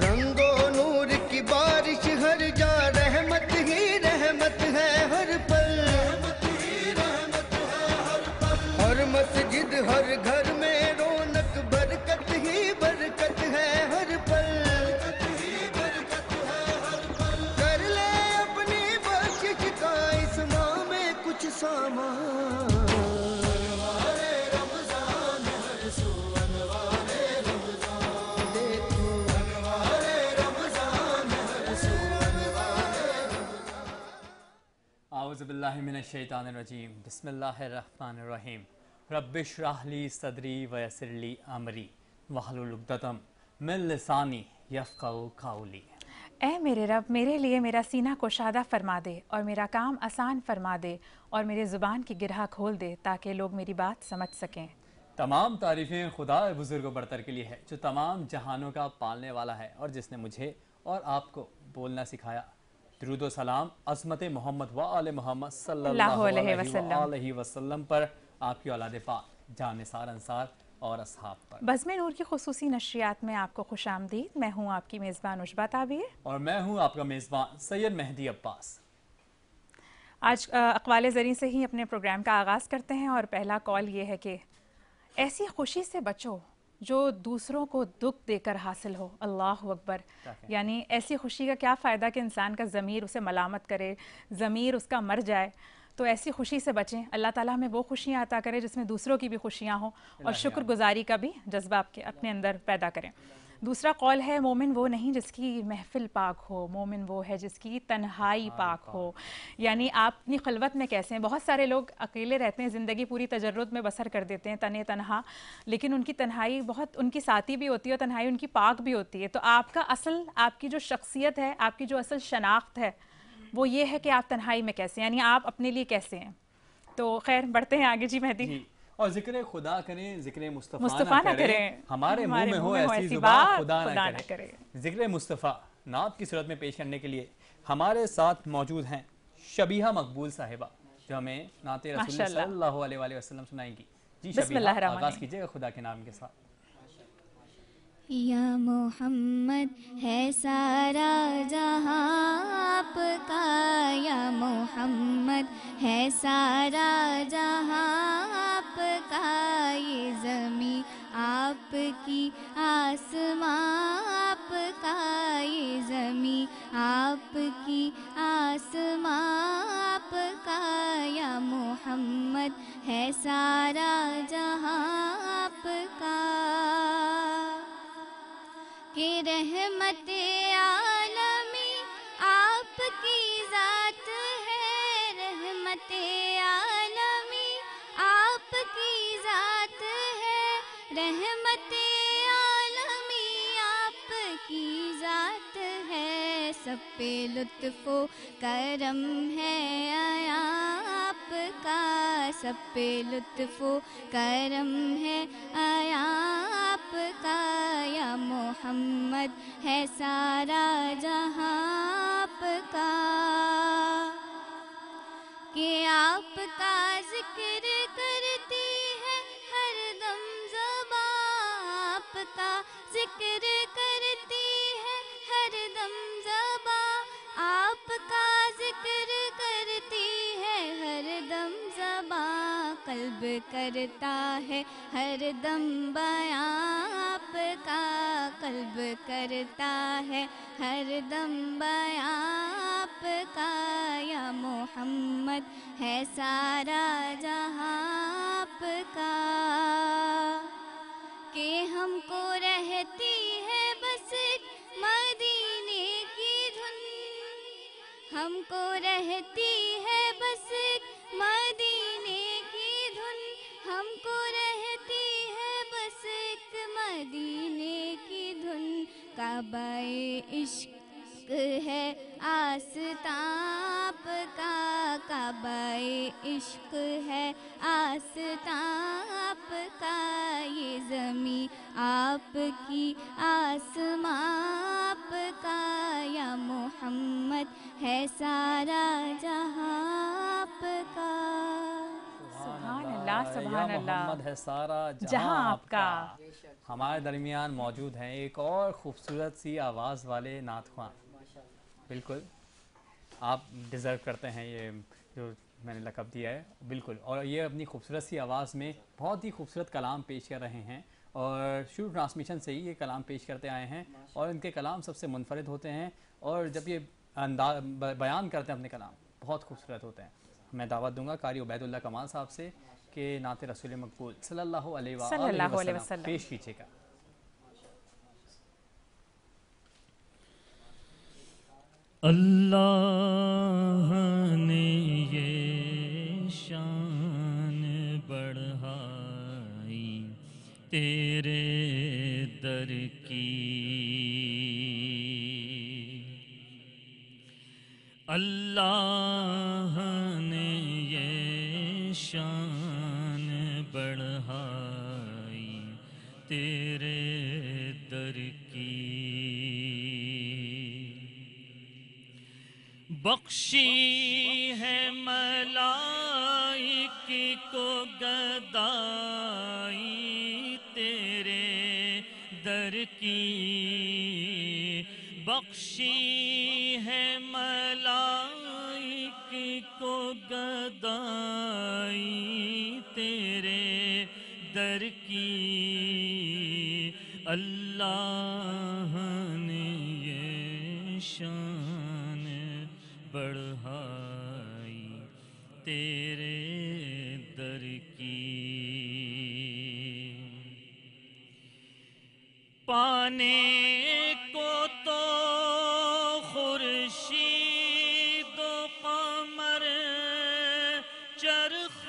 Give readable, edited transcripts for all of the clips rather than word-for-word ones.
رنگو نور کی بارش ہر جا رحمت ہی رحمت ہے ہر پل، ہر مسجد ہر گھر میں رونق برکت ہی برکت ہے ہر پل، کر لے اپنی بخشش کا اس ماہ میں کچھ سامان، اعوذ باللہ من الشیطان الرجیم، بسم اللہ الرحمن الرحیم، رب اشرح لی صدری ویسر لی امری واحلل عقدۃ من لسانی یفقہوا قولی۔ اے میرے رب، میرے لیے میرا سینہ کشادہ فرما دے اور میرا کام آسان فرما دے اور میرے زبان کی گرہ کھول دے تاکہ لوگ میری بات سمجھ سکیں۔ تمام تعریفیں خدا بزرگ و برتر کے لیے ہے جو تمام جہانوں کا پالنے والا ہے اور جس نے مجھے اور آپ کو بولنا سکھایا۔ درود و سلام عظمت محمد و آل محمد صلی اللہ علیہ وسلم پر، آپ کی اولاد پاک جان نثار انصار اور اصحاب پر۔ بزم نور کی خصوصی نشریات میں آپ کو خوش آمدید۔ میں ہوں آپ کی میزبان عشبہ تعبیر اور میں ہوں آپ کا میزبان سید مہدی عباس۔ آج اقوال زریں سے ہی اپنے پروگرام کا آغاز کرتے ہیں اور پہلا کال یہ ہے کہ ایسی خوشی سے بچو جو دوسروں کو دکھ دے کر حاصل ہو۔ اللہ اکبر، یعنی ایسی خوشی کا کیا فائدہ کہ انسان کا ضمیر اسے ملامت کرے، ضمیر اس کا مر جائے، تو ایسی خوشی سے بچیں۔ اللہ تعالیٰ ہمیں وہ خوشیاں عطا کرے جس میں دوسروں کی بھی خوشیاں ہوں اور شکر گزاری کا بھی جذبہ آپ کے اپنے اندر پیدا کریں۔ دوسرا قول ہے مومن وہ نہیں جس کی محفل پاک ہو، مومن وہ ہے جس کی تنہائی پاک ہو۔ یعنی آپ اپنی خلوت میں کیسے ہیں؟ بہت سارے لوگ اکیلے رہتے ہیں، زندگی پوری تجرد میں بسر کر دیتے ہیں تنہا، لیکن ان کی تنہائی بہت ان کی ساتھی بھی ہوتی ہے اور تنہائی ان کی پاک بھی ہوتی ہے۔ تو آپ کا اصل، آپ کی جو شخصیت ہے، آپ کی جو اصل شناخت ہے وہ یہ ہے کہ آپ تنہائی میں کیسے ہیں، یعنی آپ اپنے لیے کیسے ہیں۔ تو خیر بڑھتے ہیں آگے۔ جی مہدی۔ جی، اور ذکر خدا کریں، ذکر مصطفیٰ مصطفیٰ نہ نہ کریں، کریں، ہمارے منہ میں ہو ایسی زبان خدا نہ کرے۔ ذکر مصطفیٰ نعت کی صورت میں پیش کرنے کے لیے ہمارے ساتھ موجود ہیں شبیہہ مقبول صاحبہ، جو ہمیں نعت رسول صلی اللہ علیہ وآلہ وسلم سنائیں گی۔ جی شبیہہ، آغاز کیجئے گا خدا کے نام کے ساتھ۔ یا محمد ہے سارا جہاں آپ کا، یا محمد ہے سارا جہاں آپ کا، یہ زمین آپ کی آسمان آپ کا، یہ زمین آپ کی آسمان آپ کا، یا محمد ہے سارا جہاں آپ کا، کہ رحمت عالمی آپ کی ذات ہے، رحمت عالمی آپ کی ذات ہے، رحمت عالمی آپ کی ذات ہے، سب پہ لطف و کرم ہے آیا آپ کا، سب پہ لطف و کرم ہے آیا آپ کا، یا محمد ہے سارا جہاں آپ کا، کہ آپ کا ذکر کرتی ہے ہر دم زبان، آپ کا ذکر کرتی ہے ہر دم زبان، آپ کا ذکر کرتی ہے ہر دم زبان، قلب کرتا ہے ہر دم بیان آپ کا، قلب کرتا ہے ہر دم بیان آپ کا، یا محمد ہے سارا جہاں آپ کا، کہ ہم کو رہتی ہے بس ایک مدینے کی دھن، ہم کو رہتی ہے بس ایک مدینے کی دھن، ہم کو رہتی ہے بس ایک مدینے کی دھن، کعبہ عشق ہے آستان آپ کا، کعبہ عشق ہے آستان آپ کا، یہ زمین آپ کی آسمان آپ کا، یا محمد ہے سارا جہاں آپ کا۔ سبحان اللہ۔ اللہ یا سبحان اللہ محمد ہے سارا جہاں آپ کا۔ ہمارے درمیان موجود ہیں ایک اور خوبصورت سی آواز والے نعت خواں. بالکل آپ ڈیزرو کرتے ہیں یہ جو میں نے لقب دیا ہے، بالکل. اور یہ اپنی خوبصورت سی آواز میں بہت ہی خوبصورت کلام پیش کر رہے ہیں، اور شروع ٹرانسمیشن سے ہی یہ کلام پیش کرتے آئے ہیں، اور ان کے کلام سب سے منفرد ہوتے ہیں، اور جب یہ بیان کرتے ہیں اپنے کلام بہت خوبصورت ہوتے ہیں. میں دعوت دوں گا قاری عبید اللہ کمال صاحب سے کہ نعت رسول مقبول صلی اللہ علیہ وآلہ وسلم پیش کیجیے گا. اللہ نے یہ شان بڑھائی تیرے در کی، اللہ نے یہ شان بڑھائی تیرے در کی، بخشی ہے ملائک کو گدائی تیرے در کی، بخشی ہے ملائک کو گدائی تیرے در کی، اللہ نے یہ شان بڑھائی تیرے در کی، پانے کو تو خورشید و قمر چرخ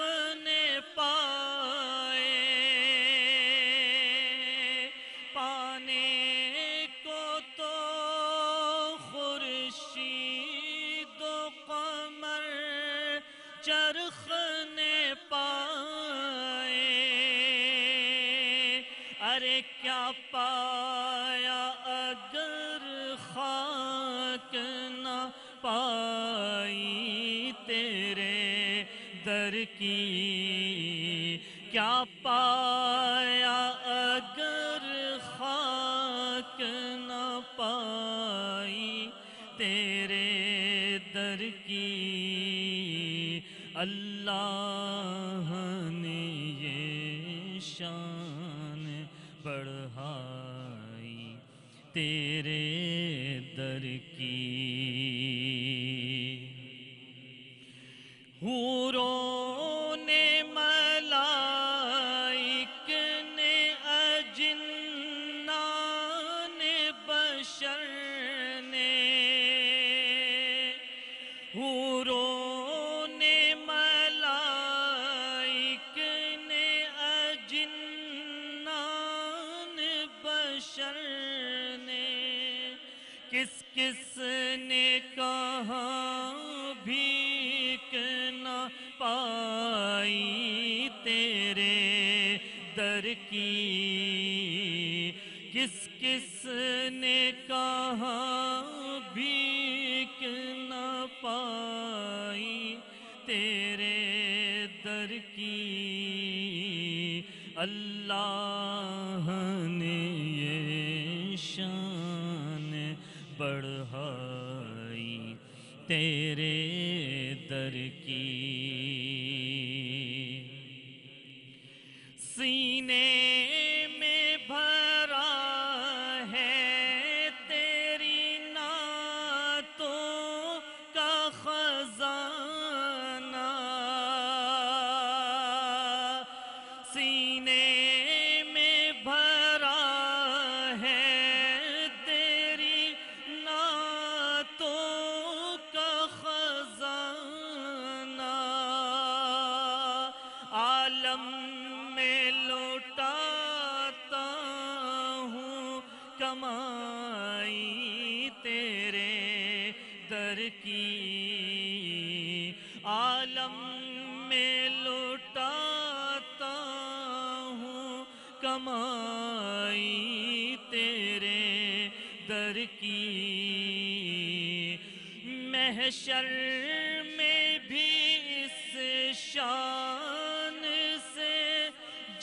نے پائے، پانے کو تو خورشید و قمر چرخ نے پائے، ارے کیا پایا اگر خاک نہ پائی تیرے در کی، کیا پایا اگر خاک نہ پائی تیرے در کی، اللہ نے یہ شان بڑھائی تیرے در کی، حوروں نے ملائک نے اجنان بشر نے، حوروں نے ملائک نے اجنان بشر نے، کس کس نے کہاں بھیک نہ پائی تیرے در کی، کس کس نے کہاں بھیک نہ پائی تیرے در کی، اللہ نے یہ شان بڑھائی تیرے در کی، سینے میں بھرا ہے تیری نعتوں کا خزانہ، سینے میں بھرا ہے تیری نعتوں کا خزانہ، عالم میں لوٹاتا ہوں کمائی تیرے در کی، عالم میں لوٹاتا ہوں کمائی تیرے در کی، محشر میں بھی اس شان سے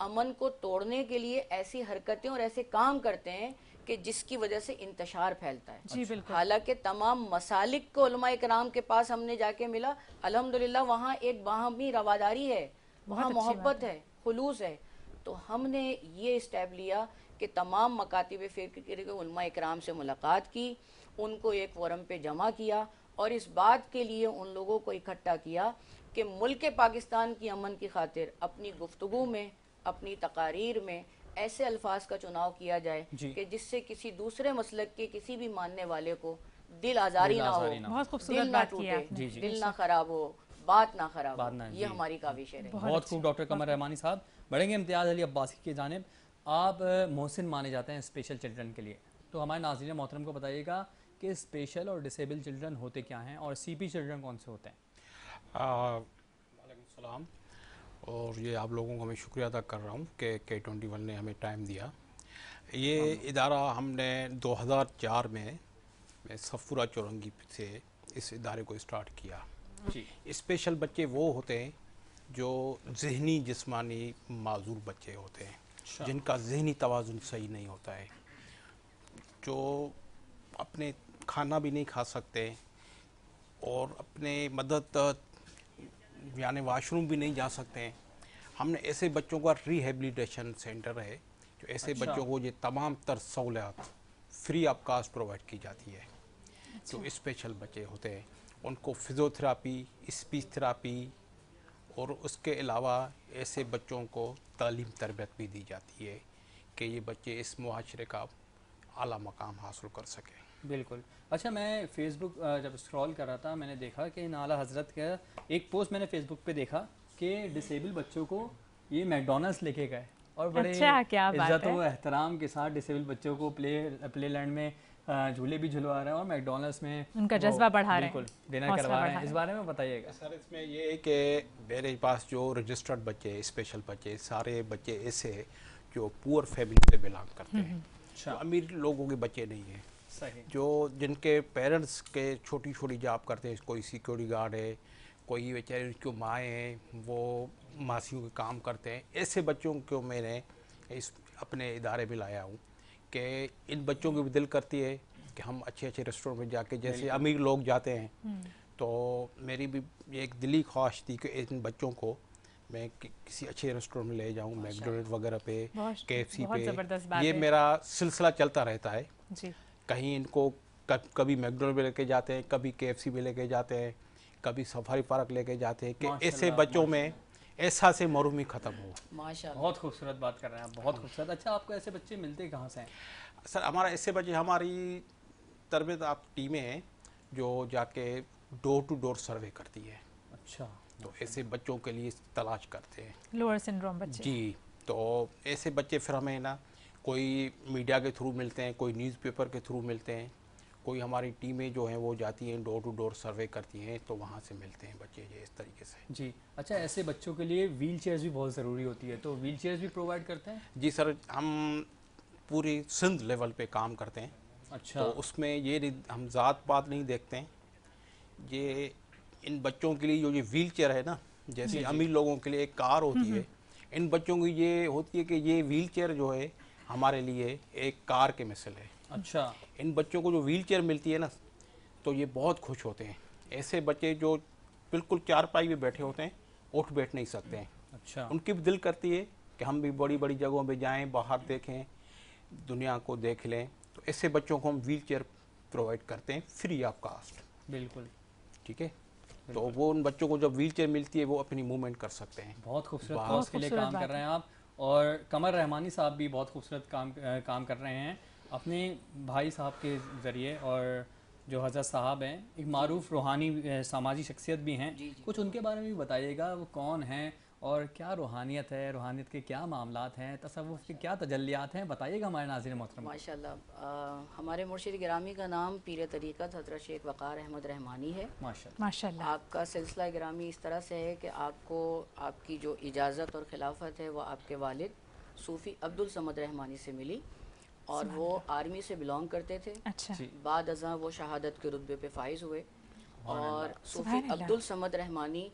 امن کو توڑنے کے لیے ایسی حرکتیں اور ایسے کام کرتے ہیں کہ جس کی وجہ سے انتشار پھیلتا ہے. جی بالکل. حالانکہ تمام مسالک کو علماء کرام کے پاس ہم نے جا کے ملا, الحمدللہ وہاں ایک باہمی رواداری ہے, وہاں محبت ہے, خلوص ہے. تو ہم نے یہ اسٹیپ لیا کہ تمام مکاتب فکر کے علماء کرام سے ملاقات کی, ان کو ایک فورم پہ جمع کیا اور اس بات کے لیے ان لوگوں کو اکٹھا کیا کہ ملک پاکستان کی امن کی خاطر اپنی گفتگو میں, اپنی تقاریر میں ایسے الفاظ کا چناؤ کیا جائے کہ جس سے کسی دوسرے مسلک کے کسی بھی ماننے والے کو دل آزاری نہ ہو, بہت خوبصورت دل نہ بات کی آپ ٹوٹے, نے. دل نہ خراب ہو, بات نہ خراب ہو. یہ ہماری کاوش ہے. بہت خوب ڈاکٹر قمر رحمانی صاحب. بڑھیں گے امتیاز علی عباسی کی جانب. آپ محسن مانے جاتے ہیں اسپیشل چلڈرن کے لیے, تو ہمارے ناظرین محترم کو بتائیے گا کہ اسپیشل اور ڈسیبل چلڈرن ہوتے کیا ہیں اور سی پی چلڈرن کون سے ہوتے ہیں؟ وعلیکم السلام. اور یہ آپ لوگوں کو میں شکریہ ادا کر رہا ہوں کہ K21 نے ہمیں ٹائم دیا. یہ ادارہ ہم نے 2004 میں صفورہ چورنگی سے اس ادارے کو اسٹارٹ کیا. اسپیشل بچے وہ ہوتے ہیں جو ذہنی جسمانی معذور بچے ہوتے ہیں, جن کا ذہنی توازن صحیح نہیں ہوتا ہے, جو اپنے کھانا بھی نہیں کھا سکتے اور اپنے مدد یعنی واش روم بھی نہیں جا سکتے ہیں. ہم نے ایسے بچوں کا ریہیبلیٹیشن سینٹر ہے جو ایسے بچوں کو یہ تمام تر سہولیات فری آف کاسٹ پرووائڈ کی جاتی ہے. جو اسپیشل بچے ہوتے ہیں ان کو فزیوتھراپی, اسپیچ تھراپی اور اس کے علاوہ ایسے بچوں کو تعلیم تربیت بھی دی جاتی ہے کہ یہ بچے اس معاشرے کا اعلیٰ مقام حاصل کر سکیں. بالکل. اچھا, میں فیس بک جب اسکرول کر رہا تھا میں نے دیکھا کہ اعلیٰ حضرت کا ایک پوسٹ میں نے فیس بک پہ دیکھا کہ ڈسیبل بچوں کو یہ میکڈونلڈس لے کے گئے اور بڑے عزت و احترام کے ساتھ ڈسیبل بچوں کو پلے لینڈ میں جھولے بھی جھلوا رہے ہیں اور میکڈونلڈس میں ان کا جذبہ بڑھا رہے ہیں, بالکل ڈنر کروا رہے ہیں. اس بارے میں بتائیے گا. سر اس میں یہ ہے کہ میرے پاس جو رجسٹرڈ بچے, اسپیشل بچے, سارے بچے ایسے ہیں جو پور فیملی سے بلانگ کرتے ہیں, امیر لوگوں کے بچے نہیں ہیں. جو جن کے پیرنٹس کے چھوٹی چھوٹی جاب کرتے ہیں, کوئی سیکیورٹی گارڈ ہے, کوئی بیچارے جو مائیں ہیں وہ ماسیوں کے کام کرتے ہیں. ایسے بچوں کو میں نے اس اپنے ادارے میں لایا ہوں کہ ان بچوں کی بھی دل کرتی ہے کہ ہم اچھے اچھے ریسٹورنٹ میں جا کے جیسے امیر لوگ جاتے ہیں, تو میری بھی ایک دلی خواہش تھی کہ ان بچوں کو میں کسی اچھے ریسٹورنٹ میں لے جاؤں, میکڈونلڈ وغیرہ پہ, KFC پہ. یہ میرا سلسلہ چلتا رہتا ہے. کہیں ان کو کبھی میکڈونلڈ میں لے کے جاتے ہیں, کبھی KFC میں لے کے جاتے ہیں, کبھی سفاری پارک لے کے جاتے ہیں کہ ایسے بچوں میں احساس محرومی ختم ہو. بہت خوبصورت بات کر رہے ہیں آپ, بہت خوبصورت. اچھا, آپ کو ایسے بچے ملتے کہاں سے ہیں؟ سر ہمارا ایسے بچے, ہماری تربیت آپ ٹیمیں ہیں جو جا کے ڈور ٹو ڈور سروے کرتی ہے. اچھا, تو ایسے بچوں کے لیے تلاش کرتے ہیں لوور سنڈروم بچے. جی, تو ایسے بچے پھر ہمیں نا کوئی میڈیا کے تھرو ملتے ہیں, کوئی نیوز پیپر کے تھرو ملتے ہیں, کوئی ہماری ٹیمیں جو ہیں وہ جاتی ہیں ڈور ٹو ڈور سروے کرتی ہیں, تو وہاں سے ملتے ہیں بچے یہ اس طریقے سے. جی. اچھا, ایسے بچوں کے لیے ویل چیئرز بھی بہت ضروری ہوتی ہے, تو ویل چیئرز بھی پرووائڈ کرتے ہیں؟ جی سر, ہم پوری سندھ لیول پہ کام کرتے ہیں. اچھا, تو اس میں یہ ہم ذات پات نہیں دیکھتے ہیں. یہ ان بچوں کے لیے جو یہ ویل چیئر ہے نا, جیسے امیر لوگوں کے لیے ایک کار ہوتی ہے, ان بچوں کی یہ ہوتی ہے کہ یہ ویل چیئر جو ہے ہمارے لیے ایک کار کے مثل ہے. اچھا, ان بچوں کو جو ویل چیئر ملتی ہے نا تو یہ بہت خوش ہوتے ہیں. ایسے بچے جو بالکل چارپائی پہ بیٹھے ہوتے ہیں, اٹھ بیٹھ نہیں سکتے ہیں. اچھا, ان کی بھی دل کرتی ہے کہ ہم بھی بڑی بڑی جگہوں پہ جائیں, باہر دیکھیں, دنیا کو دیکھ لیں. تو ایسے بچوں کو ہم ویل چیئر پرووائڈ کرتے ہیں فری آف کاسٹ. بالکل, ٹھیک ہے. تو وہ ان بچوں کو جب ویل چیئر ملتی ہے وہ اپنی موومنٹ کر سکتے ہیں. بہت خوبصورت کاز کے لیے کام کر رہے ہیں آپ. اور قمر رحمانی صاحب بھی بہت خوبصورت کام کر رہے ہیں اپنے بھائی صاحب کے ذریعے, اور جو حضرت صاحب ہیں ایک معروف روحانی سماجی شخصیت بھی ہیں. کچھ ان کے بارے میں بھی بتائیے گا, وہ کون ہیں اور کیا روحانیت ہے, روحانیت کے کیا معاملات ہیں, تصوف کے کیا تجلیات ہیں, بتائیے گا ہمارے ناظرین محترم. ماشاءاللہ, ہمارے مرشد گرامی کا نام پیر طریقت حضرت شیخ وقار احمد رحمانی ہے. ماشاءاللہ. آپ کا سلسلہ گرامی اس طرح سے ہے کہ آپ کو آپ کی جو اجازت اور خلافت ہے وہ آپ کے والد صوفی عبدالصمد رحمانی سے ملی, اور وہ آرمی سے بلانگ کرتے تھے. اچھا, بعد ازاں وہ شہادت کے رتبے پہ فائز ہوئے, اور صوفی عبدالصمد رحمانی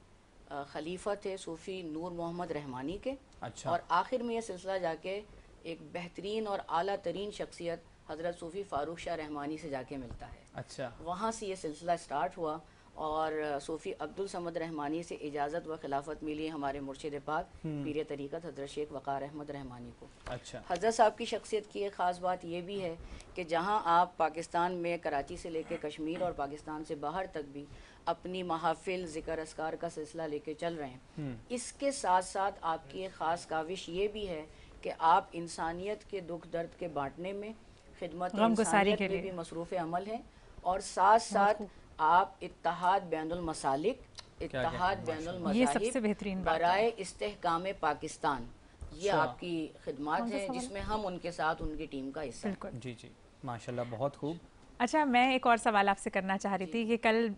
خلیفہ تھے صوفی نور محمد رحمانی کے. اچھا. اور آخر میں یہ سلسلہ جا کے ایک بہترین اور اعلیٰ ترین شخصیت حضرت صوفی فاروق شاہ رحمانی سے جا کے ملتا ہے. اچھا. وہاں سے یہ سلسلہ سٹارٹ ہوا اور صوفی عبدالصمد رحمانی سے اجازت و خلافت ملی ہمارے مرشد پاک پیر طریقت حضرت شیخ وقار احمد رحمانی کو. اچھا. حضرت صاحب کی شخصیت کی ایک خاص بات یہ بھی ہے کہ جہاں آپ پاکستان میں کراچی سے لے کے کشمیر اور پاکستان سے باہر تک بھی اپنی محافل ذکر اذکار کا سلسلہ لے کے چل رہے ہیں، اس کے ساتھ ساتھ آپ کی ایک خاص کاوش یہ بھی ہے کہ آپ انسانیت کے دکھ درد کے بانٹنے میں، خدمت انسانیت میں بھی مصروف عمل ہیں، اور ساتھ ساتھ آپ اتحاد بین المسالک، اتحاد بین المذاہب برائے استحکام پاکستان، یہ آپ کی خدمات ہیں جس میں ہم ان کے ساتھ ان کی ٹیم کا حصہ ہیں. جی جی ماشاءاللہ بہت خوب. اچھا، میں ایک اور سوال آپ سے کرنا چاہ رہی تھی کہ کل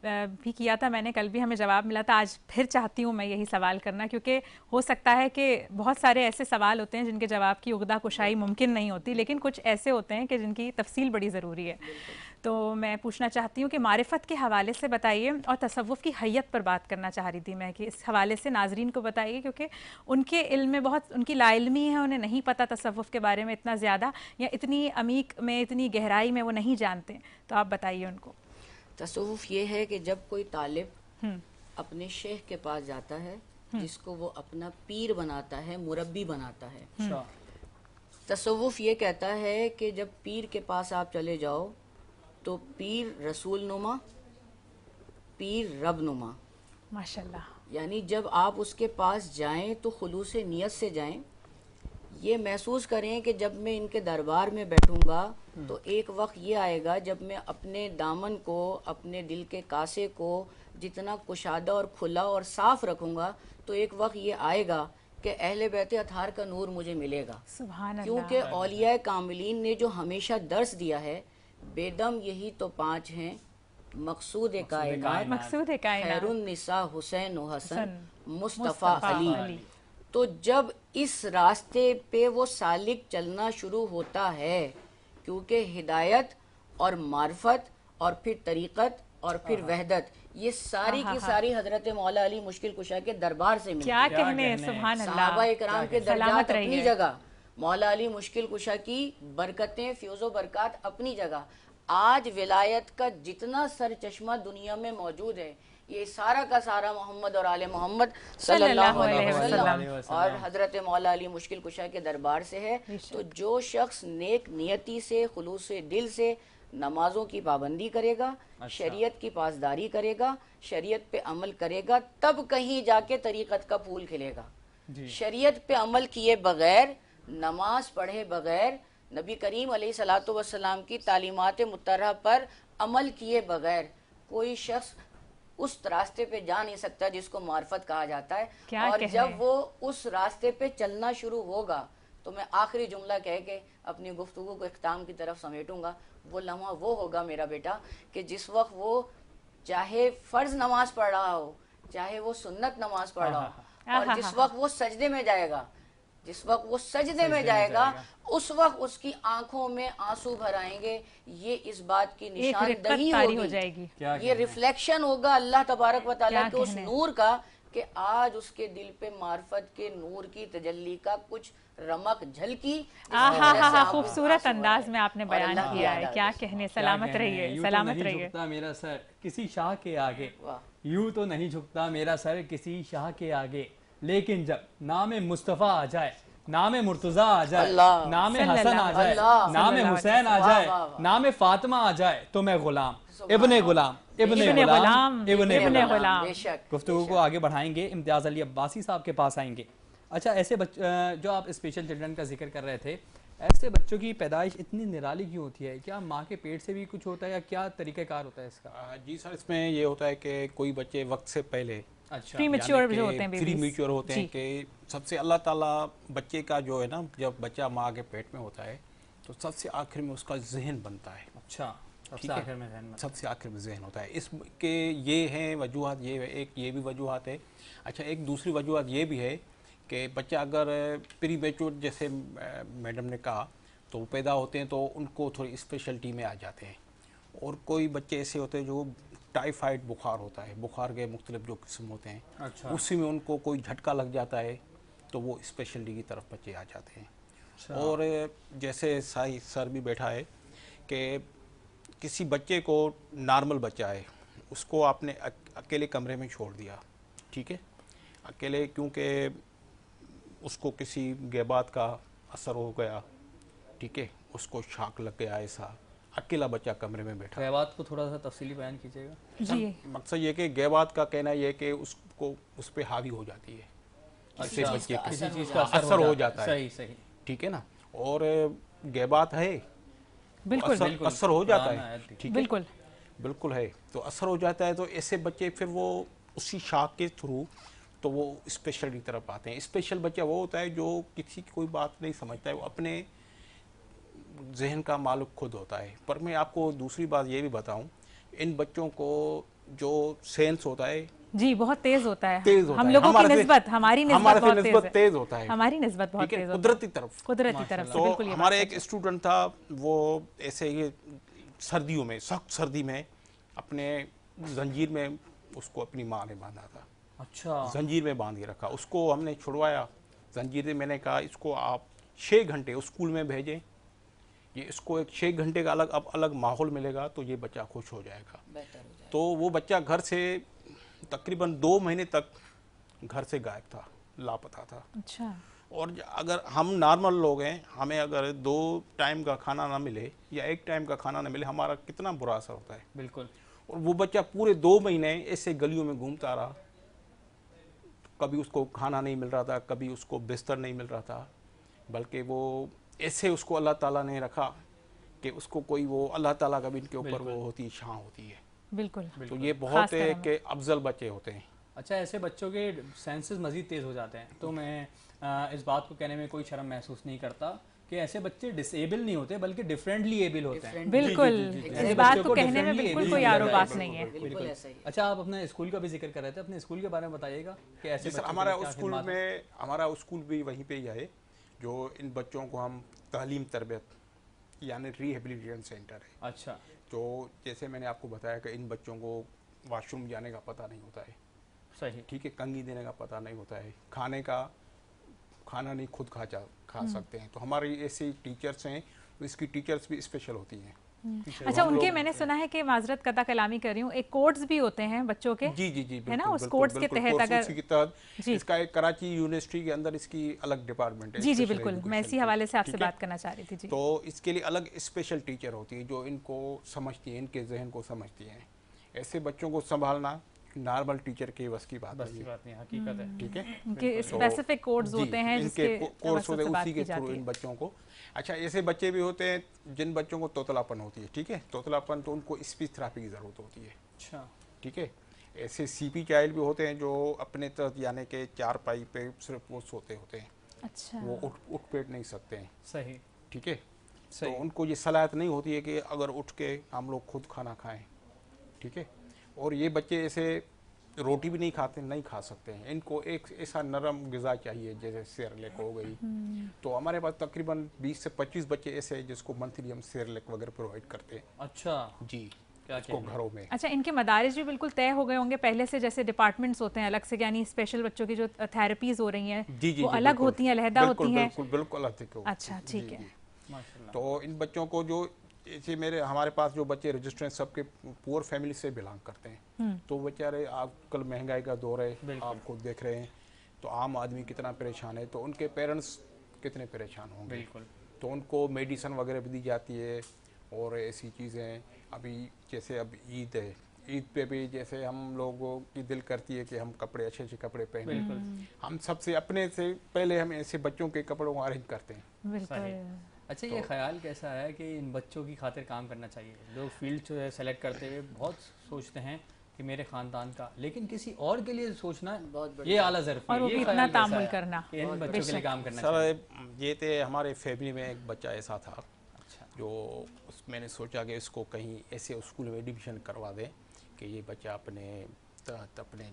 بھی کیا تھا میں نے، کل بھی ہمیں جواب ملا تھا، آج پھر چاہتی ہوں میں یہی سوال کرنا، کیونکہ ہو سکتا ہے کہ بہت سارے ایسے سوال ہوتے ہیں جن کے جواب کی عقدہ کشائی ممکن نہیں ہوتی، لیکن کچھ ایسے ہوتے ہیں کہ جن کی تفصیل بڑی ضروری ہے. تو میں پوچھنا چاہتی ہوں کہ معرفت کے حوالے سے بتائیے، اور تصوف کی حیت پر بات کرنا چاہ رہی تھی میں کہ اس حوالے سے ناظرین کو بتائیے، کیونکہ ان کے علم میں بہت، ان کی لا علمی ہے، انہیں نہیں پتہ تصوف کے بارے میں اتنا زیادہ، یا اتنی عمیق میں، اتنی گہرائی میں وہ نہیں جانتے. تو آپ بتائیے ان کو. تصوف یہ ہے کہ جب کوئی طالب اپنے شیخ کے پاس جاتا ہے جس کو وہ اپنا پیر بناتا ہے، مربی بناتا ہے، تصوف یہ کہتا ہے کہ جب پیر کے پاس آپ چلے جاؤ تو پیر رسول نما، پیر رب نما. ماشاءاللہ. یعنی جب آپ اس کے پاس جائیں تو خلوص نیت سے جائیں، یہ محسوس کریں کہ جب میں ان کے دربار میں بیٹھوں گا تو ایک وقت یہ آئے گا جب میں اپنے دامن کو، اپنے دل کے کاسے کو جتنا کشادہ اور کھلا اور صاف رکھوں گا تو ایک وقت یہ آئے گا کہ اہل بیت اطہار کا نور مجھے ملے گا. سبحان اللہ. کیونکہ اولیاء کاملین نے جو ہمیشہ درس دیا ہے، بے دم یہی تو 5 ہیں، مقصود کائنات، خیر النساء حسین و حسن، مصطفیٰ علی. تو جب اس راستے پہ وہ سالک چلنا شروع ہوتا ہے، کیونکہ ہدایت اور معرفت اور پھر طریقت اور پھر وحدت، یہ ساری کی ساری حضرت مولا علی مشکل کشا کے دربار سے ملتی. کیا کہنے، سبحان اللہ. صحابہ اکرام کے درجات اپنی جگہ، مولا علی مشکل کشا کی برکتیں، فیوز و برکات اپنی جگہ. آج ولایت کا جتنا سر چشمہ دنیا میں موجود ہے، یہ سارا کا سارا محمد اور آل محمد صلی اللہ علیہ وسلم اور حضرت مولا علی مشکل کشا کے دربار سے ہے. تو جو شخص نیک نیتی سے، خلوص دل سے نمازوں کی پابندی کرے گا، شریعت کی پاسداری کرے گا، شریعت پہ عمل کرے گا، تب کہیں جا کے طریقت کا پھول کھلے گا. شریعت پہ عمل کیے بغیر، نماز پڑھے بغیر، نبی کریم علیہ الصلوۃ والسلام کی تعلیمات مطہرہ پر عمل کیے بغیر کوئی شخص اس راستے پہ جا نہیں سکتا جس کو معرفت کہا جاتا ہے. اور جب وہ اس راستے پہ چلنا شروع ہوگا تو میں آخری جملہ کہہ کے اپنی گفتگو کو اختتام کی طرف سمیٹوں گا. وہ لمحہ وہ ہوگا میرا بیٹا کہ جس وقت وہ چاہے فرض نماز پڑھ رہا ہو، چاہے وہ سنت نماز پڑھ رہا ہو، اور جس وقت وہ سجدے میں جائے گا، جس وقت وہ سجدے میں جائے گا، اس وقت اس کی آنکھوں میں آنسو بھر آئیں گے. یہ اس بات کی نشاندہی ہوگی، یہ ریفلیکشن ہوگا اللہ تبارک و تعالیٰ کے اس نور کا کہ آج اس کے دل پہ معرفت کے نور کی تجلی کا کچھ رمق جھلکی. خوبصورت انداز میں آپ نے بیان کیا ہے. کیا کہنے. سلامت رہیے، سلامت رہیے. جھکتا میرا سر کسی شاہ کے آگے، یوں تو نہیں جھکتا میرا سر کسی شاہ کے آگے، لیکن جب نام مصطفیٰ آ جائے، نام مرتضیٰ آ جائے، نام حسن آ جائے، نام حسین آ جائے، نام فاطمہ آ جائے تو میں غلام، ابن غلام، ابن غلام. گفتگو کو آگے بڑھائیں گے، امتیاز علی عباسی صاحب کے پاس آئیں گے. اچھا، ایسے جو آپ اسپیشل چلڈرن کا ذکر کر رہے تھے، ایسے بچوں کی پیدائش اتنی نرالی کیوں ہوتی ہے؟ کیا ماں کے پیٹ سے بھی کچھ ہوتا ہے یا کیا طریقہ کار ہوتا ہے اس کا؟ جی سر، اس میں یہ ہوتا ہے کہ کوئی بچے وقت سے پہلے پری میچور ہوتے ہیں کہ سب سے اللہ تعالیٰ بچے کا جو ہے نا، جب بچہ ماں کے پیٹ میں ہوتا ہے تو سب سے آخر میں اس کا ذہن بنتا ہے. اچھا، سب سے آخر میں ذہن ہوتا ہے. اس کے یہ ہیں وجوہات، یہ بھی وجوہات ہے. اچھا، ایک دوسری وجوہات یہ بھی ہے کہ بچہ اگر پری میچور جیسے میڈم نے کہا تو وہ پیدا ہوتے ہیں تو ان کو تھوڑی اسپیشلٹی میں آ جاتے ہیں. اور کوئی بچے ایسے ہوتے ہیں جو ٹائیفائڈ بخار ہوتا ہے, بخار کے مختلف جو قسم ہوتے ہیں, اچھا اسی میں ان کو کوئی جھٹکا لگ جاتا ہے تو وہ اسپیشلٹی کی طرف بچے آ جاتے ہیں. اور جیسے سائی سر بھی بیٹھا ہے کہ کسی بچے کو نارمل بچہ ہے, اس کو آپ نے اکیلے کمرے میں چھوڑ دیا, ٹھیک ہے, اکیلے, کیونکہ اس کو کسی غیبات کا اثر ہو گیا, ٹھیک ہے, اس کو شاک لگ گیا, ایسا اکیلا بچہ کمرے میں بیٹھا. غیبات کو تھوڑا سا تفصیلی بیان کیجیے گا. جی مقصد یہ کہ غیبات کا کہنا یہ کہ اس کو اس پہ حاوی ہو جاتی ہے, کسی اسے چیز بچے کا کے کسی اثر چیز کا اثر ہو جاتا ہے, صحیح صحیح, ٹھیک ہے نا, اور غیبات ہے, بالکل اثر ہو جاتا ہے, ٹھیک ہے, بالکل بالکل ہے, تو اثر ہو جاتا ہے. تو ایسے بچے پھر وہ اسی شاک کے تھرو تو وہ اسپیشل کی طرف آتے ہیں. اسپیشل بچہ وہ ہوتا ہے جو کسی کی کوئی بات نہیں سمجھتا ہے, وہ اپنے ذہن کا مالک خود ہوتا ہے. پر میں آپ کو دوسری بات یہ بھی بتاؤں, ان بچوں کو جو سینس ہوتا ہے جی بہت تیز ہوتا ہے, تیز ہوتا ہم ہے, لوگوں کی ہمارے سے نسبت, ہماری نسبت ہمارے سے بہت تیز نسبت ہے, تیز ہوتا ہے, ہماری نسبت بہت ٹھیک ہے, تیز ہوتا قدرتی طرف. ہے, قدرتی طرف سے, تو بالکل یہ بات ہمارا سچ ایک ہے. اسٹوڈنٹ تھا, وہ ایسے ہی سردیوں میں, سخت سردی میں اپنے زنجیر میں اس کو اپنی ماں نے باندھا تھا, اچھا زنجیر میں باندھ کے رکھا, اس کو ہم نے چھڑوایا زنجیر سے. میں نے کہا اس کو آپ 6 گھنٹے اسکول میں بھیجیں, یہ اس کو ایک 6 گھنٹے کا الگ ماحول ملے گا تو یہ بچہ خوش ہو جائے گا. بہتر ہو جائے. تو وہ بچہ گھر سے تقریباً 2 مہینے تک گھر سے غائب تھا, لاپتہ تھا. اچھا اور اگر ہم نارمل لوگ ہیں, ہمیں اگر 2 ٹائم کا کھانا نہ ملے یا 1 ٹائم کا کھانا نہ ملے, ہمارا کتنا برا اثر ہوتا ہے. بالکل. اور وہ بچہ پورے 2 مہینے ایسے گلیوں میں گھومتا رہا, کبھی اس کو کھانا نہیں مل رہا تھا, کبھی اس کو بستر نہیں مل رہا تھا, بلکہ وہ ایسے اس کو اللہ تعالیٰ نے رکھا کہ اس کو کوئی وہ اللہ تعالیٰ کا بھی ان کے اوپر وہ ہوتی شان ہوتی ہے. بالکل. تو یہ بہت ہے کہ افضل بچے ہوتے ہیں. اچھا, ایسے بچوں کے سینسز مزید تیز ہو جاتے ہیں, تو میں اس بات کو کہنے میں کوئی شرم محسوس نہیں کرتا کہ ایسے بچے ڈس ایبل نہیں ہوتے بلکہ ڈفرینٹلی ایبل ہوتے ہیں. بالکل, اس بات کو کہنے میں بالکل کوئی آر و باس نہیں ہے. بالکل ایسا ہی. اچھا, آپ اپنے اسکول کا بھی ذکر کر رہے تھے, اپنے اسکول کے بارے میں بتائیے گا کہ ایسے سر, ہمارا اسکول بھی وہیں پہ ہی ہے, جو ان بچوں کو ہم تعلیم تربیت یعنی ریہیبلیٹیشن سینٹر ہے. اچھا, تو جیسے میں نے آپ کو بتایا کہ ان بچوں کو واش روم جانے کا پتہ نہیں ہوتا ہے, صحیح, ٹھیک ہے, کنگھی دینے کا پتہ نہیں ہوتا ہے, کھانا نہیں خود کھا سکتے ہیں. تو ہماری ایسی ٹیچرس ہیں, اس کی ٹیچرس بھی اسپیشل ہوتی ہیں. اچھا, ان کے میں نے سنا ہے کہ معذرت قطع کلامی کر رہی ہوں, ایک کورس بھی ہوتے ہیں بچوں کے, جی جی جی, ہے نا, اس کورس کے تحت اگر اسی کے تحت اس کا ایک کراچی یونیورسٹی کے اندر اس کی الگ ڈپارٹمنٹ ہے. جی جی بالکل, میں اسی حوالے سے آپ سے بات کرنا چاہ رہی تھی. جی, تو اس کے لیے الگ اسپیشل ٹیچر ہوتی ہے جو ان کو سمجھتی ہیں, ان کے ذہن کو سمجھتی ہیں. ایسے بچوں کو سنبھالنا نارمل ٹیچر کے بس کی بات نہیں, حقیقت ہے. ٹھیک ہے, ان کے اسپیسیفک کورس ہوتے ہیں جس کے کورس ہوتے ہیں, اسی کے تھرو ان بچوں کو. اچھا, ایسے بچے بھی ہوتے ہیں جن بچوں کو توتلاپن ہوتی ہے, ٹھیک ہے, توتلاپن تو ان کو اسپیچ تھراپی کی ضرورت ہوتی ہے. اچھا, ٹھیک ہے. ایسے سی پی چائلڈ بھی ہوتے ہیں جو اپنے طرف یعنی کہ 4 پائی پہ صرف وہ سوتے ہوتے ہیں, اچھا, وہ اٹھ بیٹھ نہیں سکتے ہیں. صحیح, ٹھیک ہے, صحیح. تو ان کو یہ صلاحیت نہیں ہوتی ہے کہ اگر اٹھ کے ہم لوگ خود کھانا کھائیں. ٹھیک ہے, اور یہ بچے ایسے روٹی بھی نہیں کھا سکتے ہیں, ان کو ایک ایسا نرم غذا چاہیے جیسے سیرلیک ہو گئی. تو ہمارے پاس تقریباً 20 سے 25 بچے ایسے ہیں جس کو منتھلی ہم سیرلیک وغیرہ پرووائڈ کرتے ہیں. اچھا, جی, اس کو گھروں میں. اچھا, ان کے مدارس بھی بالکل طے ہو گئے ہوں گے پہلے سے, جیسے ڈپارٹمنٹس ہوتے ہیں الگ سے, یعنی اسپیشل بچوں کی جو تھراپیز ہو رہی ہیں وہ الگ ہوتی ہیں, علیحدہ ہوتی ہیں. بالکل الگ. اچھا, ٹھیک ہے. تو ان بچوں کو جو ایسے ہمارے پاس جو بچے رجسٹر ہیں سب کے پور فیملی سے بلانگ کرتے ہیں. تو بیچارے آج کل مہنگائی کا دور ہے, آپ خود دیکھ رہے ہیں, تو عام آدمی کتنا پریشان ہے, تو ان کے پیرنٹس کتنے پریشان ہوں گے. تو ان کو میڈیسن وغیرہ بھی دی جاتی ہے اور ایسی چیزیں. ابھی جیسے اب عید ہے, عید پہ بھی جیسے ہم لوگوں کی دل کرتی ہے کہ ہم کپڑے اچھے کپڑے پہنیں, ہم سب سے اپنے سے پہلے ہم ایسے بچوں کے کپڑوں کو ارینج کرتے ہیں. بالکل. اچھا, یہ خیال کیسا ہے کہ ان بچوں کی خاطر کام کرنا چاہیے؟ لوگ فیلڈ جو ہے سلیکٹ کرتے ہوئے بہت سوچتے ہیں کہ میرے خاندان کا, لیکن کسی اور کے لیے سوچنا یہ اعلیٰ ظرفی ہے, اور وہ بھی اتنا تعامل کرنا, ان بچوں کے لیے کام کرنا سر. چاہیے. یہ تھے ہمارے فیملی میں ایک بچہ ایسا تھا جو میں نے سوچا کہ اس کو کہیں ایسے اسکول میں ایڈمیشن کروا دیں کہ یہ بچہ اپنے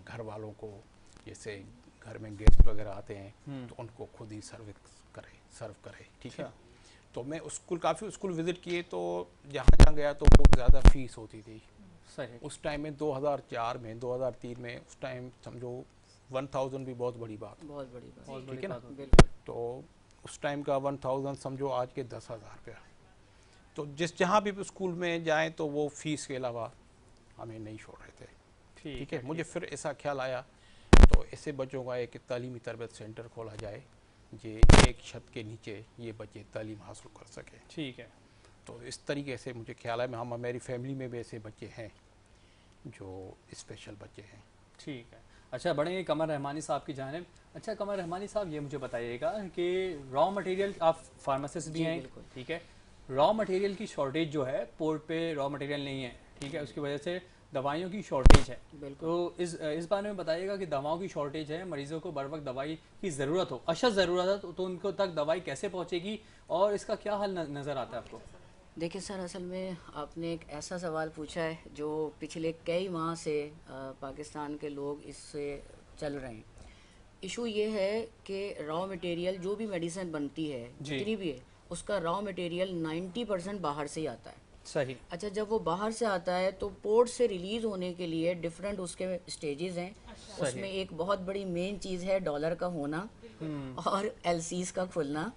گھر والوں کو, جیسے گھر میں گیسٹ وغیرہ آتے ہیں تو ان کو خود ہی سرو کرے. ٹھیک ہے, تو میں اسکول کافی اسکول وزٹ کیے تو جہاں جہاں گیا تو بہت زیادہ فیس ہوتی تھی. صحیح. اس ٹائم میں 2004 میں 2003 میں اس ٹائم سمجھو 1000 بھی بہت بڑی بات, بہت بڑی بات. ٹھیک ہے نا. بالکل. تو اس ٹائم کا 1000 سمجھو آج کے 10,000 روپیہ. تو جس جہاں بھی اسکول میں جائیں تو وہ فیس کے علاوہ ہمیں نہیں چھوڑ رہے تھے. ٹھیک ہے. مجھے پھر ایسا خیال آیا تو ایسے بچوں کا ایک تعلیمی تربیت سینٹر کھولا جائے یہ ایک چھت کے نیچے یہ بچے تعلیم حاصل کر سکیں. ٹھیک ہے. تو اس طریقے سے مجھے خیال ہے میری فیملی میں بھی ایسے بچے ہیں جو اسپیشل بچے ہیں. ٹھیک ہے. اچھا بڑھیں گے قمر رحمانی صاحب کی جانب. اچھا قمر رحمانی صاحب یہ مجھے بتائیے گا کہ را مٹیریل, آپ فارماسسٹ بھی ہیں, ٹھیک ہے, را مٹیریل کی شارٹیج جو ہے, پورٹ پہ را مٹیریل نہیں ہے, ٹھیک ہے, اس کی وجہ سے دوائیوں کی شارٹیج ہے. تو اس بارے میں بتائیے گا کہ دواؤں کی شارٹیج ہے, مریضوں کو بر وقت دوائی کی ضرورت ہو, اشد ضرورت ہو, تو ان کو تک دوائی کیسے پہنچے گی اور اس کا کیا حل نظر آتا ہے آپ کو؟ دیکھیں سر, اصل میں آپ نے ایک ایسا سوال پوچھا ہے جو پچھلے کئی ماہ سے پاکستان کے لوگ اس سے چل رہے ہیں. ایشو یہ ہے کہ را مٹیریل جو بھی میڈیسن بنتی ہے جتنی بھی ہے اس کا را مٹیریل 90% باہر سے ہی آتا ہے. صحیح. اچھا, جب وہ باہر سے آتا ہے تو پورٹ سے ریلیز ہونے کے لیے ڈفرینٹ اس کے سٹیجز ہیں. اس میں ایک بہت بڑی مین چیز ہے ڈالر کا ہونا اور ایل سیز کا کھلنا.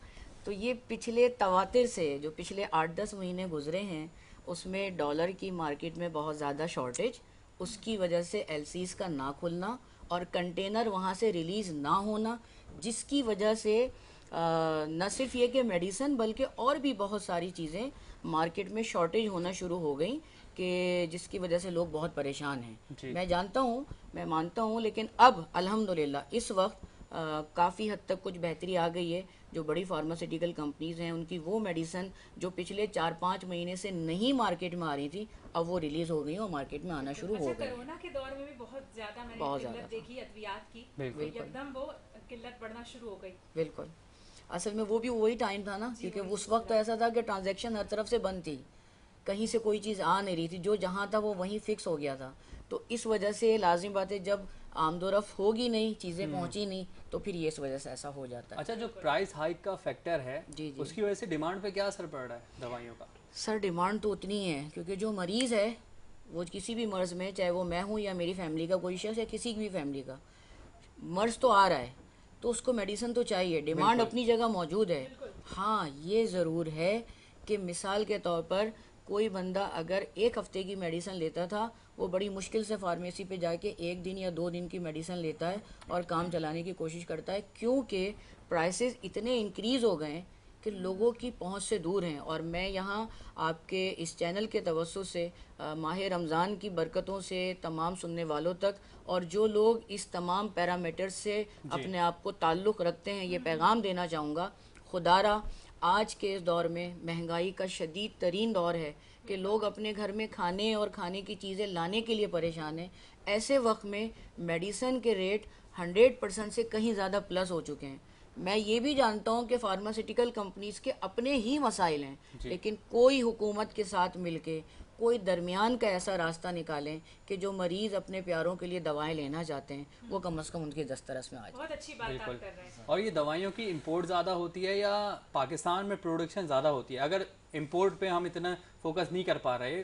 تو یہ پچھلے تواتر سے جو پچھلے 8-10 مہینے گزرے ہیں اس میں ڈالر کی مارکیٹ میں بہت زیادہ شارٹیج, اس کی وجہ سے ایل سیز کا نہ کھلنا اور کنٹینر وہاں سے ریلیز نہ ہونا, جس کی وجہ سے نہ صرف یہ کہ میڈیسن بلکہ اور بھی بہت ساری چیزیں مارکیٹ میں شارٹیج ہونا شروع ہو گئیں کہ جس کی وجہ سے لوگ بہت پریشان ہیں. میں جانتا ہوں, میں مانتا ہوں, لیکن اب الحمدللہ اس وقت کافی حد تک کچھ بہتری آ گئی ہے. جو بڑی فارماسیوٹیکل کمپنیز ہیں ان کی وہ میڈیسن جو پچھلے 4-5 مہینے سے نہیں مارکیٹ میں آ رہی تھی اب وہ ریلیز ہو گئی اور مارکیٹ میں آنا شروع ہو گئی. کورونا کے دور میں بھی بہت زیادہ میں نے قلت دیکھی ادویات کی, ایک دم وہ قلت بڑھنا شروع ہو گئی. بالکل. اصل میں وہ بھی وہی ٹائم تھا نا, کیونکہ اس وقت ایسا تھا کہ ٹرانزیکشن ہر طرف سے بند تھی, کہیں سے کوئی چیز آ نہیں رہی تھی, جو جہاں تھا وہ وہیں فکس ہو گیا تھا. تو اس وجہ سے لازم بات ہے جب آمد و رفت ہوگی نہیں, چیزیں پہنچی نہیں, تو پھر یہ اس وجہ سے ایسا ہو جاتا ہے. اچھا, جو پرائس ہائیک کا فیکٹر ہے اس کی وجہ سے ڈیمانڈ پہ کیا اثر پڑ رہا ہے دوائیوں کا؟ سر ڈیمانڈ تو اتنی ہے کیونکہ جو مریض ہے وہ کسی بھی مرض میں, چاہے وہ میں ہوں یا میری فیملی کا کوئی شخص یا کسی بھی فیملی کا مرض تو آ رہا ہے تو اس کو میڈیسن تو چاہیے. ڈیمانڈ اپنی جگہ موجود ہے. ہاں یہ ضرور ہے کہ مثال کے طور پر کوئی بندہ اگر 1 ہفتے کی میڈیسن لیتا تھا وہ بڑی مشکل سے فارمیسی پہ جا کے 1 دن یا 2 دن کی میڈیسن لیتا ہے اور کام چلانے کی کوشش کرتا ہے, کیونکہ پرائسز اتنے انکریز ہو گئے ہیں کہ لوگوں کی پہنچ سے دور ہیں. اور میں یہاں آپ کے اس چینل کے توسط سے ماہ رمضان کی برکتوں سے تمام سننے والوں تک اور جو لوگ اس تمام پیرامیٹر سے اپنے آپ کو تعلق رکھتے ہیں یہ پیغام دینا چاہوں گا, خدا را آج کے اس دور میں مہنگائی کا شدید ترین دور ہے کہ لوگ اپنے گھر میں کھانے اور کھانے کی چیزیں لانے کے لیے پریشان ہیں. ایسے وقت میں میڈیسن کے ریٹ 100% سے کہیں زیادہ پلس ہو چکے ہیں. میں یہ بھی جانتا ہوں کہ فارماسیوٹیکل کمپنیز کے اپنے ہی مسائل ہیں, لیکن کوئی حکومت کے ساتھ مل کے کوئی درمیان کا ایسا راستہ نکالیں کہ جو مریض اپنے پیاروں کے لیے دوائیں لینا چاہتے ہیں وہ کم از کم ان کے دسترس میں آ جائے. بہت اچھی بات آپ کر رہے ہیں. اور یہ دوائیوں کی امپورٹ زیادہ ہوتی ہے یا پاکستان میں پروڈکشن زیادہ ہوتی ہے؟ اگر امپورٹ پہ ہم اتنا فوکس نہیں کر پا رہے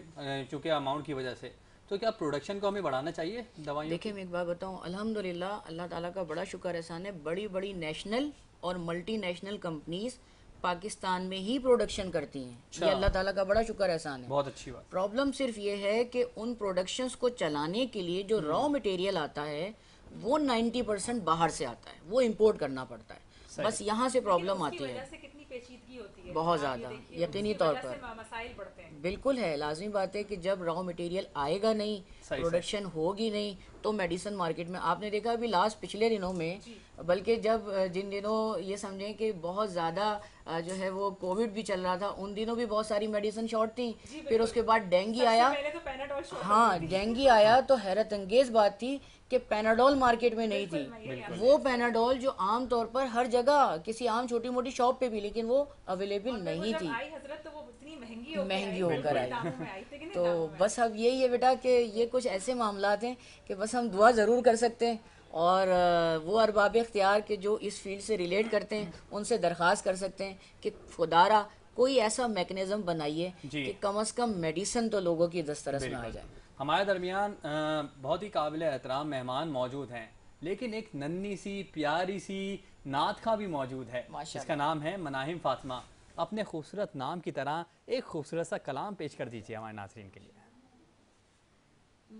چونکہ اماؤنٹ کی وجہ سے, تو کیا پروڈکشن کو ہمیں بڑھانا چاہیے دوائیوں؟ دیکھیں میں ایک بات بتاؤں, الحمدللہ اللہ تعالیٰ کا بڑا شکر احسان ہے, بڑی بڑی نیشنل اور ملٹی نیشنل کمپنیز پاکستان میں ہی پروڈکشن کرتی ہیں. یہ اللہ تعالیٰ کا بڑا شکر احسان ہے. بہت اچھی بات. پرابلم صرف یہ ہے کہ ان پروڈکشنز کو چلانے کے لیے جو را مٹیریل آتا ہے وہ 90% باہر سے آتا ہے, وہ امپورٹ کرنا پڑتا ہے. بس یہاں سے پرابلم آتی ہے, بہت زیادہ یقینی طور پر بالکل ہے. لازمی بات ہے کہ جب را مٹیریل آئے گا نہیں, پروڈکشن ہوگی نہیں, تو میڈیسن مارکیٹ میں آپ نے دیکھا ابھی لاسٹ پچھلے دنوں میں, بلکہ جب جن دنوں یہ سمجھیں کہ بہت زیادہ جو ہے وہ کووڈ بھی چل رہا تھا, ان دنوں بھی بہت ساری میڈیسن شارٹ تھیں. پھر اس کے بعد ڈینگی آیا. ہاں ڈینگی آیا تو حیرت انگیز بات تھی کہ پیناڈول مارکیٹ میں نہیں تھی. وہ پیناڈول جو عام طور پر ہر جگہ کسی عام چھوٹی موٹی شاپ پہ بھی, لیکن وہ اویلیبل نہیں تھی, مہنگی ہو کر آئی. تو بس اب یہی ہے بیٹا کہ یہ کچھ ایسے معاملات ہیں کہ بس ہم دعا ضرور کر سکتے ہیں, اور وہ ارباب اختیار کے جو اس فیلڈ سے ریلیٹ کرتے ہیں ان سے درخواست کر سکتے ہیں کہ خدا را کوئی ایسا میکنزم بنائیے جی۔ کہ کم از کم میڈیسن تو لوگوں کی دسترس میں آ بالکل۔ جائے۔ ہمارے درمیان بہت ہی قابل احترام مہمان موجود ہیں، لیکن ایک ننھی سی پیاری سی نعت خواں بھی موجود ہے جس کا نام ہے مناہم فاطمہ۔ اپنے خوبصورت نام کی طرح ایک خوبصورت سا کلام پیش کر دیجیے ہمارے ناظرین کے لیے۔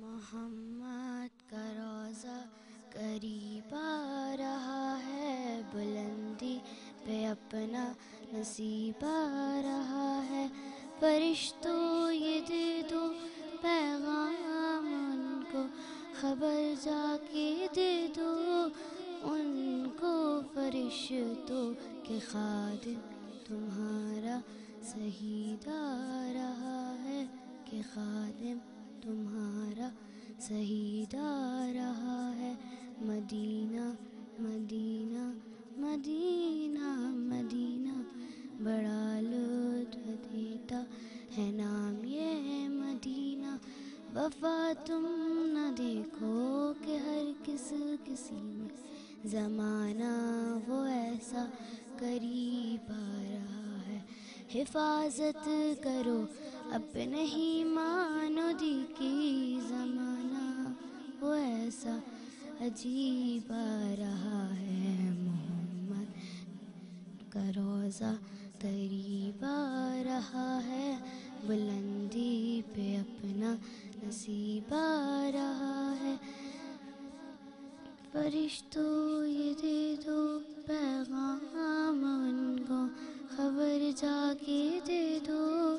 محمد کا روضہ قریب آ رہا ہے، بلندی پہ اپنا نصیب آ رہا ہے، فرشتوں یہ دے دو پیغام ان کو، خبر جا کے دے دو ان کو، فرشتوں کے خادم تمہارا شہید آ رہا ہے، کہ خادم تمہارا شہید آ رہا ہے، مدینہ مدینہ مدینہ مدینہ، بڑا لطف دیتا ہے نام یہ مدینہ، وفا تم نہ دیکھو کہ ہر کسی میں زمانہ وہ ایسا قریب آ رہا ہے، حفاظت کرو اپنے ہی مانو دی کی، زمانہ وہ ایسا عجیب آ رہا ہے، محمد کا روضہ قریب آ رہا ہے، بلندی پہ اپنا نصیب آ رہا ہے، فرشتوں یہ دے دو پیغام ان کو، خبر جا کے دے دو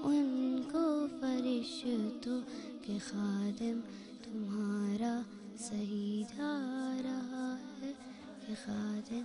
ان کو، فرشتوں کے خادم تمہارا شہید آ رہا ہے، کہ خادم